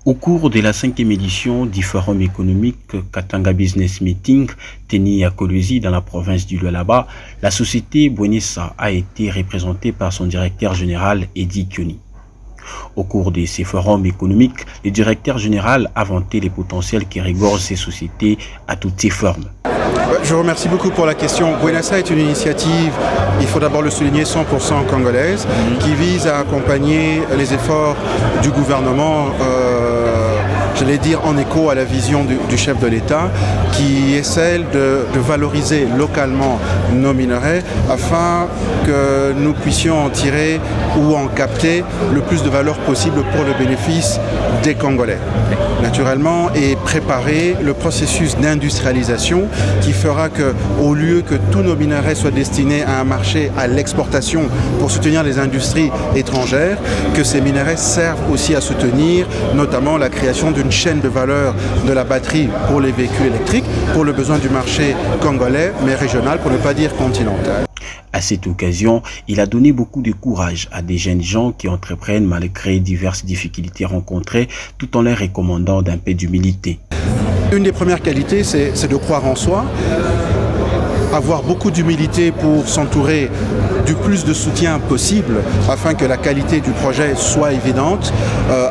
Au cours de la 5e édition du Forum économique Katanga Business Meeting, tenu à Kolwezi dans la province du Lualaba, la société Bwenessa a été représentée par son directeur général Eddy Kioni. Au cours de ces forums économiques, le directeur général a vanté les potentiels qui regorgent ces sociétés à toutes ses formes. Je vous remercie beaucoup pour la question. Bwenessa est une initiative, il faut d'abord le souligner, 100% congolaise, qui vise à accompagner les efforts du gouvernement, j'allais dire en écho à la vision du chef de l'État, qui est celle de valoriser localement nos minerais afin que nous puissions en tirer ou en capter le plus de valeur possible pour le bénéfice des Congolais. Naturellement, et préparer le processus d'industrialisation qui fera que, au lieu que tous nos minerais soient destinés à un marché à l'exportation pour soutenir les industries étrangères, que ces minerais servent aussi à soutenir notamment la création d'une chaîne de valeur de la batterie pour les véhicules électriques, pour le besoin du marché congolais, mais régional, pour ne pas dire continental. À cette occasion, il a donné beaucoup de courage à des jeunes gens qui entreprennent malgré diverses difficultés rencontrées, tout en leur recommandant d'un peu d'humilité. Une des premières qualités, c'est de croire en soi, avoir beaucoup d'humilité pour s'entourer du plus de soutien possible afin que la qualité du projet soit évidente,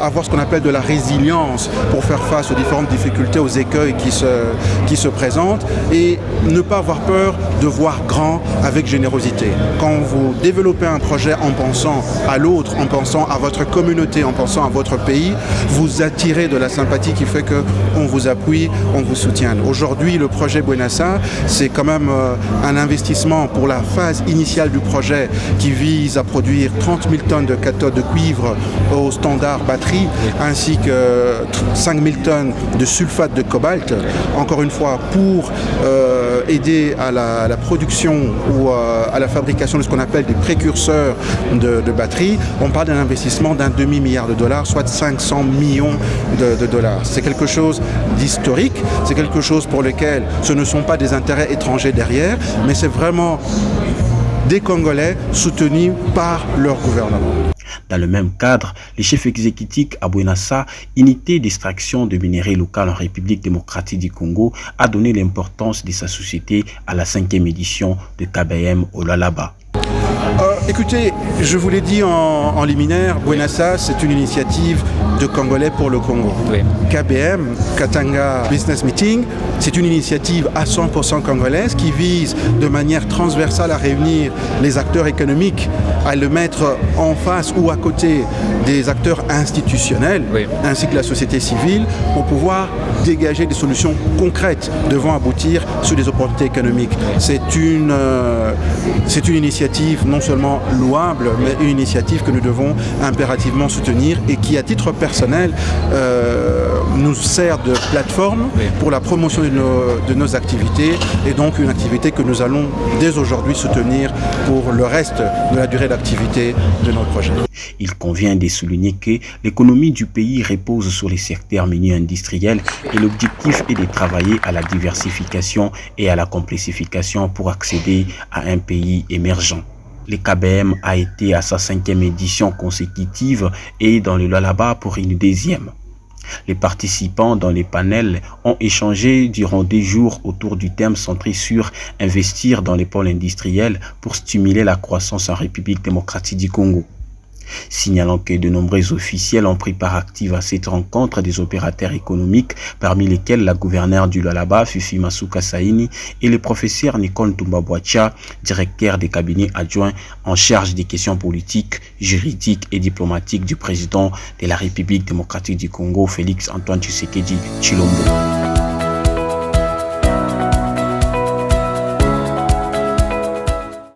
avoir ce qu'on appelle de la résilience pour faire face aux différentes difficultés, aux écueils qui se présentent et ne pas avoir peur de voir grand avec générosité. Quand vous développez un projet en pensant à l'autre, en pensant à votre communauté, en pensant à votre pays, vous attirez de la sympathie qui fait qu'on vous appuie, on vous soutient. Aujourd'hui, le projet Bwenessa, c'est quand même un investissement pour la phase initiale du projet qui vise à produire 30 000 tonnes de cathodes de cuivre au standard batterie ainsi que 5 000 tonnes de sulfate de cobalt, encore une fois pour aider à la production ou à la fabrication de ce qu'on appelle des précurseurs de batteries. On parle d'un investissement d'un demi-milliard de dollars, soit de 500 millions de dollars. C'est quelque chose d'historique, c'est quelque chose pour lequel ce ne sont pas des intérêts étrangers derrière, mais c'est vraiment des Congolais soutenus par leur gouvernement. Dans le même cadre, le chef exécutif à Bwenessa, unité d'extraction de minerais locaux en République démocratique du Congo, a donné l'importance de sa société à la 5e édition de KBM au Lualaba. Écoutez, je vous l'ai dit en liminaire, Bwenessa, c'est une initiative de Congolais pour le Congo. Oui. KBM, Katanga Business Meeting, c'est une initiative à 100% congolaise qui vise de manière transversale à réunir les acteurs économiques, à le mettre en face ou à côté des acteurs institutionnels, oui, ainsi que la société civile, pour pouvoir dégager des solutions concrètes devant aboutir sur des opportunités économiques. C'est une initiative non seulement louable, mais une initiative que nous devons impérativement soutenir et qui, à titre personnel, nous sert de plateforme pour la promotion de nos activités et donc une activité que nous allons dès aujourd'hui soutenir pour le reste de la durée d'activité de notre projet. Il convient de souligner que l'économie du pays repose sur les secteurs miniers industriels et l'objectif est de travailler à la diversification et à la complexification pour accéder à un pays émergent. Le KBM a été à sa 5e édition consécutive et dans le Lualaba pour une 2e. Les participants dans les panels ont échangé durant 2 jours autour du thème centré sur investir dans les pôles industriels pour stimuler la croissance en République démocratique du Congo. Signalant que de nombreux officiels ont pris part active à cette rencontre des opérateurs économiques, parmi lesquels la gouverneure du Lualaba, Fifi Masuka Saini, et le professeur Nicole Ntumba-Boatia, directeur des cabinets adjoints en charge des questions politiques, juridiques et diplomatiques du président de la République démocratique du Congo, Félix Antoine Tshisekedi Tshilombo.